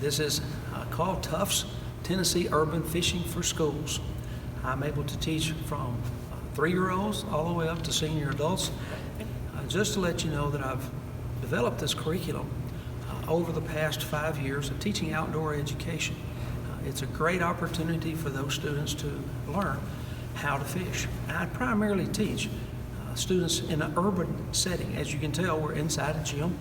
This is called Tufts, Tennessee Urban Fishing for Schools. I'm able to teach from 3-year-olds all the way up to senior adults. Just to let you know that I've developed this curriculum over the past 5 years of teaching outdoor education. It's a great opportunity for those students to learn how to fish. I primarily teach students in an urban setting. As you can tell, we're inside a gym,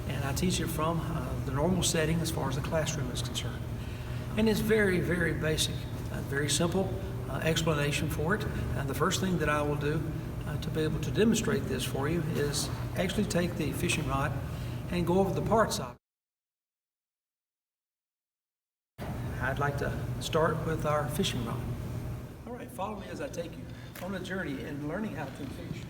and I teach it from the normal setting as far as the classroom is concerned. And it's very, very basic, very simple explanation for it. And the first thing that I will do to be able to demonstrate this for you is actually take the fishing rod and go over the parts of it. I'd like to start with our fishing rod. All right, follow me as I take you on a journey in learning how to fish.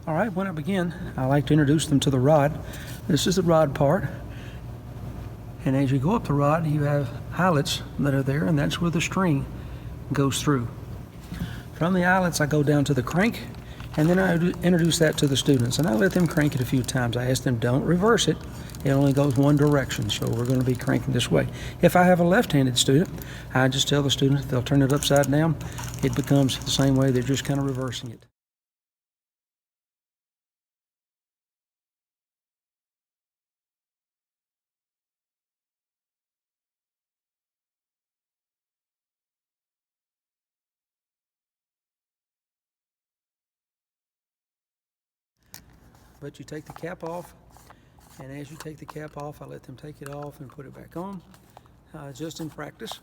All right, when I begin, I like to introduce them to the rod. This is the rod part. And as you go up the rod, you have eyelets that are there, and that's where the string goes through. From the eyelets, I go down to the crank, and then I introduce that to the students. And I let them crank it a few times. I ask them, don't reverse it. It only goes one direction, so we're going to be cranking this way. If I have a left-handed student, I just tell the student if they'll turn it upside down, it becomes the same way. They're just kind of reversing it. But you take the cap off, and as you take the cap off, I let them take it off and put it back on, just in practice.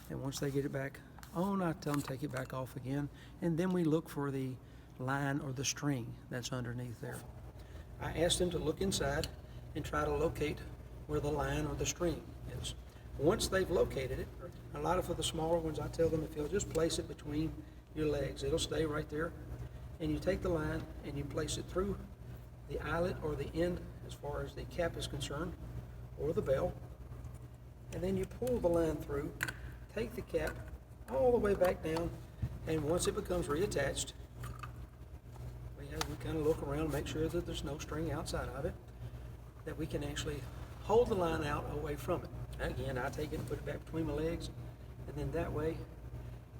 And once they get it back on, I tell them take it back off again, and then we look for the line or the string that's underneath there. I ask them to look inside and try to locate where the line or the string is. Once they've located it, a lot of for the smaller ones, I tell them if you'll just place it between your legs, it'll stay right there. And you take the line and you place it through the eyelet or the end as far as the cap is concerned, or the bell, and then you pull the line through, take the cap all the way back down, and once it becomes reattached, we kind of look around, make sure that there's no string outside of it, that we can actually hold the line out away from it. Again, I take it and put it back between my legs, and then that way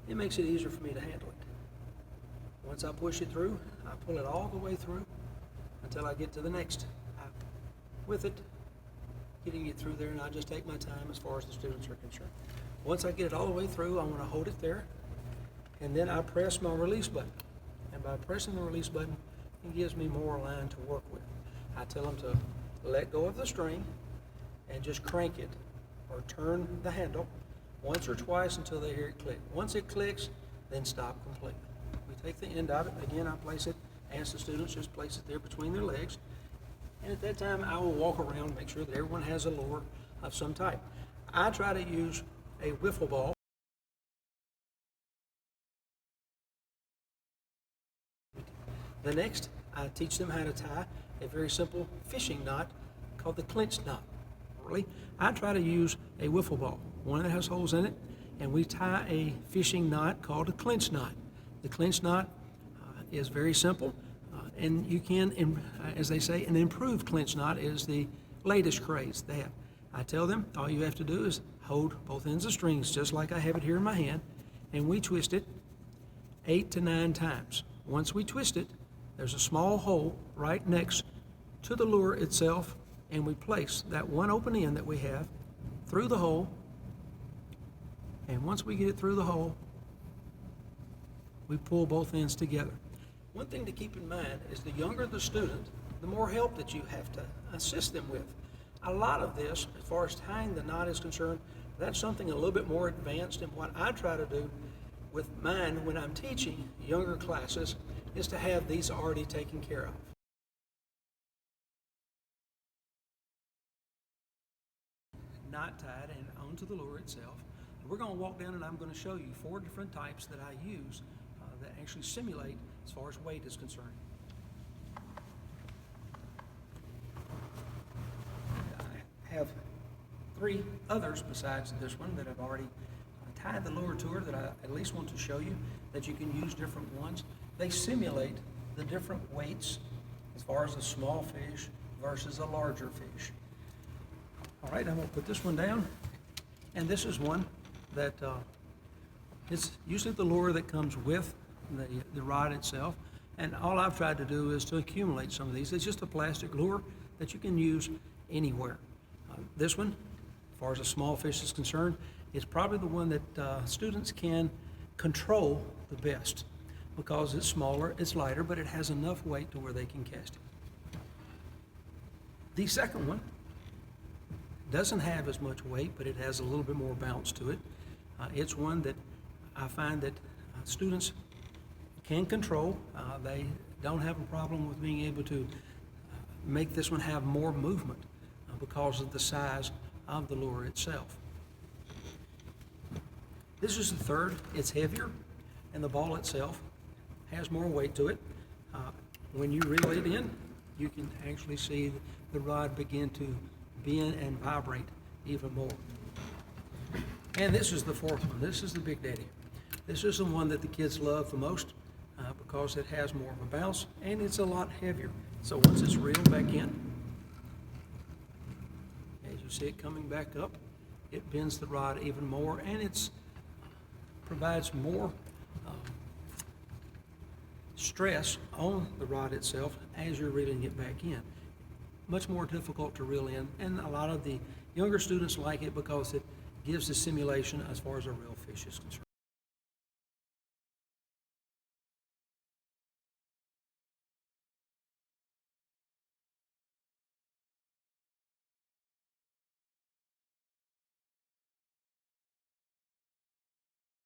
it makes it easier for me to handle it. Once I push it through, I pull it all the way through until I get to the next with it, getting it through there, and I just take my time as far as the students are concerned. Once I get it all the way through, I want to hold it there, and then I press my release button. And by pressing the release button, it gives me more line to work with. I tell them to let go of the string and just crank it or turn the handle once or twice until they hear it click. Once it clicks, then stop completely. We take the end of it, again I place it, ask the students just place it there between their legs, and at that time I will walk around and make sure that everyone has a lure of some type. I try to use a wiffle ball. The next, I teach them how to tie a very simple fishing knot called the Clinch Knot. Really, I try to use a wiffle ball, one that has holes in it, and we tie a fishing knot called a Clinch Knot. The Clinch Knot is very simple, and you can, as they say, an improved Clinch Knot is the latest craze they have. I tell them all you have to do is hold both ends of strings just like I have it here in my hand, and we twist it 8 to 9 times. Once we twist it, there's a small hole right next to the lure itself, and we place that one open end that we have through the hole, and once we get it through the hole, we pull both ends together. One thing to keep in mind is the younger the student, the more help that you have to assist them with. A lot of this, as far as tying the knot is concerned, that's something a little bit more advanced, and what I try to do with mine when I'm teaching younger classes is to have these already taken care of. Knot tied and onto the lure itself. We're going to walk down and I'm going to show you 4 different types that I use that actually simulate as far as weight is concerned. I have 3 others besides this one that I've already tied the lure to her that I at least want to show you that you can use different ones. They simulate the different weights as far as a small fish versus a larger fish. All right, I'm going to put this one down. And this is one that it's usually the lure that comes with the rod itself. And all I've tried to do is to accumulate some of these. It's just a plastic lure that you can use anywhere. This one, as far as a small fish is concerned, is probably the one that students can control the best because it's smaller, it's lighter, but it has enough weight to where they can cast it. The second one doesn't have as much weight, but it has a little bit more bounce to it. It's one that I find that students can control. They don't have a problem with being able to make this one have more movement because of the size of the lure itself. This is the third. It's heavier, and the ball itself has more weight to it. When you reel it in, you can actually see the rod begin to bend and vibrate even more. And this is the fourth one. This is the Big Daddy. This is the one that the kids love the most because it has more of a bounce and it's a lot heavier. So once it's reeled back in, as you see it coming back up, it bends the rod even more, and it provides more stress on the rod itself as you're reeling it back in. Much more difficult to reel in, and a lot of the younger students like it because it gives the simulation as far as a real fish is concerned.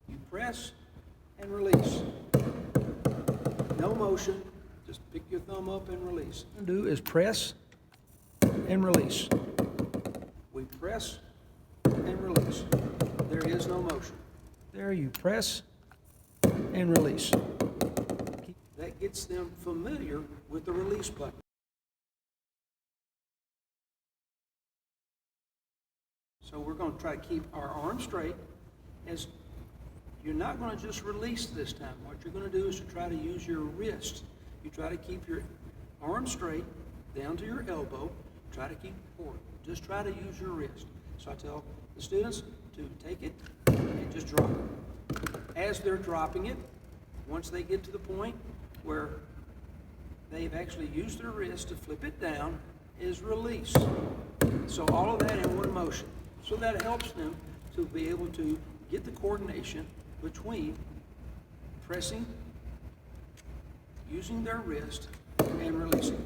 You press and release. No motion, just pick your thumb up and release. What you do is press and release. We press and release. There is no motion. There you press and release. That gets them familiar with the release button. So we're going to try to keep our arms straight. As you're not going to just release this time. What you're going to do is to try to use your wrist. You try to keep your arm straight down to your elbow. Try to keep it forward. Just try to use your wrist. So I tell the students to take it and just drop it. As they're dropping it, once they get to the point where they've actually used their wrist to flip it down, is release. So all of that in one motion. So that helps them to be able to get the coordination between pressing, using their wrist, and releasing.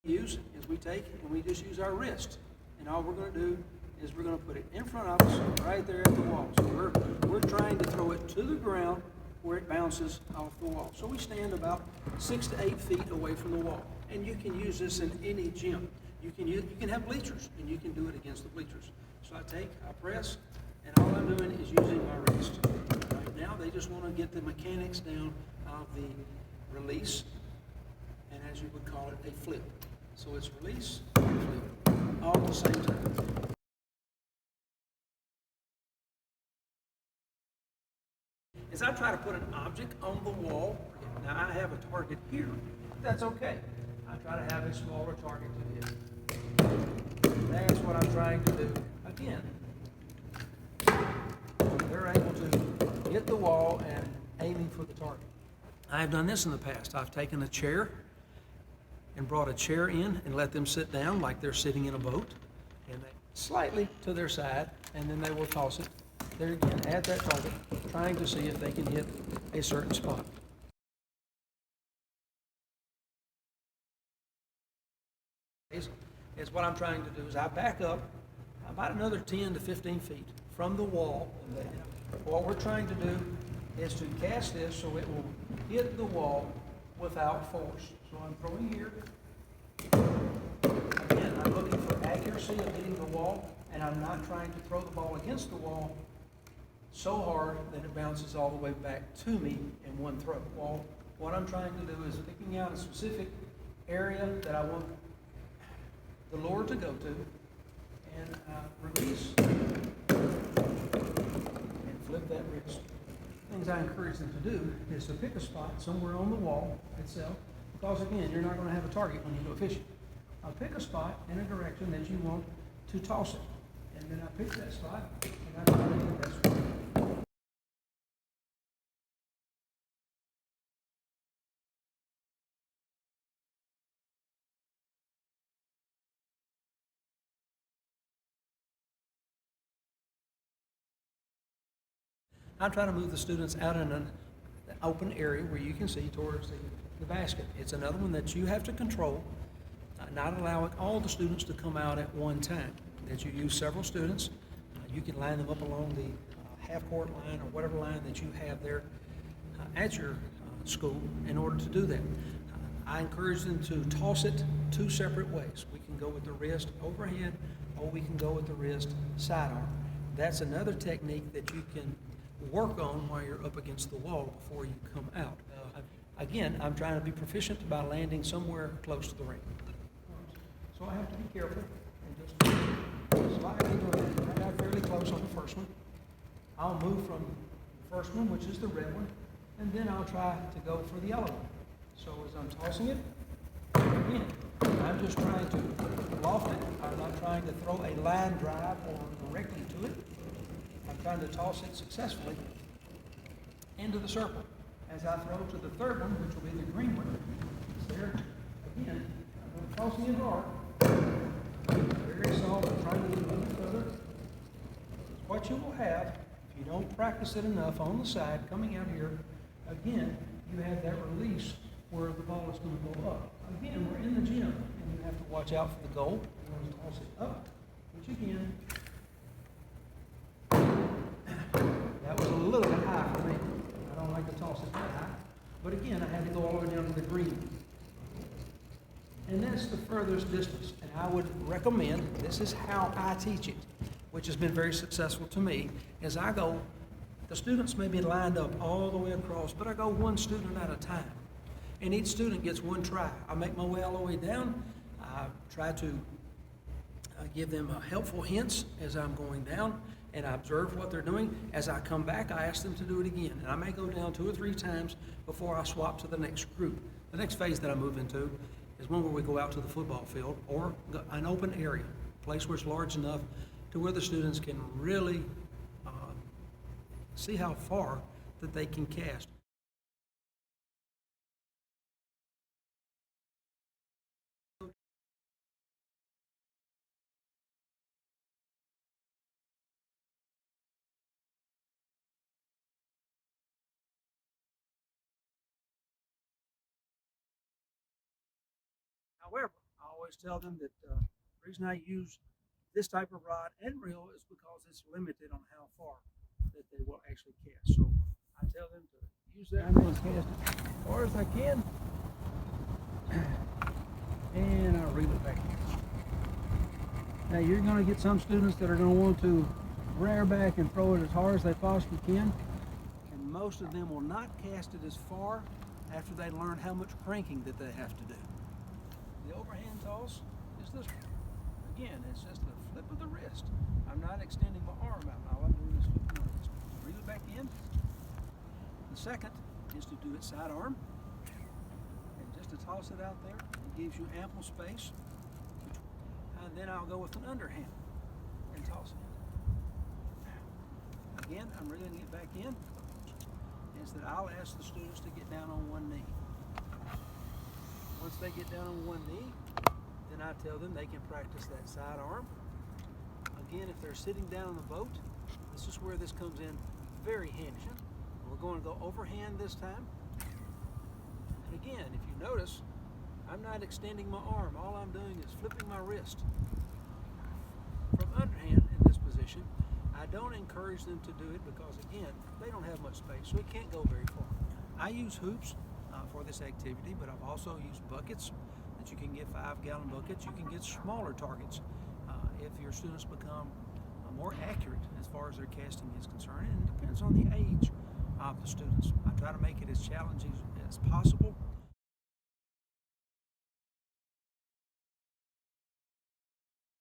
Use is we take and we just use our wrist, and all we're going to do is we're going to put it in front of us right there at the wall. So we're trying to throw it to the ground where it bounces off the wall. So we stand about 6 to 8 feet away from the wall, and you can use this in any gym. You can have bleachers, and you can do it against the bleachers. So I press, and all I'm doing is using my wrist. Right now, they just want to get the mechanics down of the release, and as you would call it, a flip. So it's release, flip, all at the same time. As I try to put an object on the wall, now I have a target here. That's okay. I try to have a smaller target to hit. That's what I'm trying to do. Again, they're able to hit the wall and aiming for the target. I've done this in the past. I've taken a chair and brought a chair in and let them sit down like they're sitting in a boat, and they slightly to their side, and then they will toss it there again at that target, trying to see if they can hit a certain spot. Is what I'm trying to do is I back up about another 10 to 15 feet from the wall. What we're trying to do is to cast this so it will hit the wall without force. So I'm throwing here. Again, I'm looking for accuracy of hitting the wall, and I'm not trying to throw the ball against the wall so hard that it bounces all the way back to me in one throw. Well, what I'm trying to do is picking out a specific area that I want the lure to go to, and release and flip that wrist. Things I encourage them to do is to pick a spot somewhere on the wall itself, Because again, you're not going to have a target when you go fishing. I'll pick a spot in a direction that you want to toss it. And then I pick that spot and I try to get that spot. I'm trying to move the students out in an open area where you can see towards the basket. It's another one that you have to control, not allowing all the students to come out at one time. That you use several students. You can line them up along the half-court line or whatever line that you have there at your school in order to do that. I encourage them to toss it two separate ways. We can go with the wrist overhand, or we can go with the wrist sidearm. That's another technique that you can work on while you're up against the wall before you come out. Again, I'm trying to be proficient by landing somewhere close to the ring. So I have to be careful and just slightly go in. I got fairly close on the first one. I'll move from the first one, which is the red one, and then I'll try to go for the yellow one. So as I'm tossing it, again, I'm just trying to loft it. I'm not trying to throw a line drive or directly to it. I'm trying to toss it successfully into the circle. As I throw to the third one, which will be the green one, it's there. Again, I'm tossing it hard. Very soft, I'm trying to get a little further. What you will have, if you don't practice it enough on the side, coming out here, again, you have that release where the ball is going to go up. Again, we're in the gym, and you have to watch out for the goal. You want to toss it up, which again, that was a little bit high for me. I don't like to toss it that high. But again, I had to go all the way down to the green. And that's the furthest distance. And I would recommend, this is how I teach it, which has been very successful to me, as I go, the students may be lined up all the way across, but I go one student at a time. And each student gets one try. I make my way all the way down. I try to give them helpful hints as I'm going down, and I observe what they're doing. As I come back, I ask them to do it again. And I may go down 2 or 3 times before I swap to the next group. The next phase that I move into is one where we go out to the football field or an open area, a place where it's large enough to where the students can really see how far that they can cast. However, I always tell them that the reason I use this type of rod and reel is because it's limited on how far that they will actually cast. So I tell them to use that. I'm going to cast it as far as I can, and I'll reel it back in. Now you're going to get some students that are going to want to rear back and throw it as hard as they possibly can, and most of them will not cast it as far after they learn how much cranking that they have to do. The overhand toss is this one. Again, it's just the flip of the wrist. I'm not extending my arm out. All I'm doing is flipping my wrist. Reel it back in. The second is to do it sidearm. And just to toss it out there, it gives you ample space. And then I'll go with an underhand and toss it. Again, I'm reeling it back in. Is that I'll ask the students to get down on one knee. Once they get down on one knee, then I tell them they can practice that sidearm. Again, if they're sitting down in the boat, this is where this comes in very handy. We're going to go overhand this time. And again, if you notice, I'm not extending my arm. All I'm doing is flipping my wrist. From underhand in this position, I don't encourage them to do it because, again, they don't have much space, so it can't go very far. I use hoops for this activity, but I've also used buckets that you can get 5-gallon buckets. You can get smaller targets if your students become more accurate as far as their casting is concerned, and it depends on the age of the students. I try to make it as challenging as possible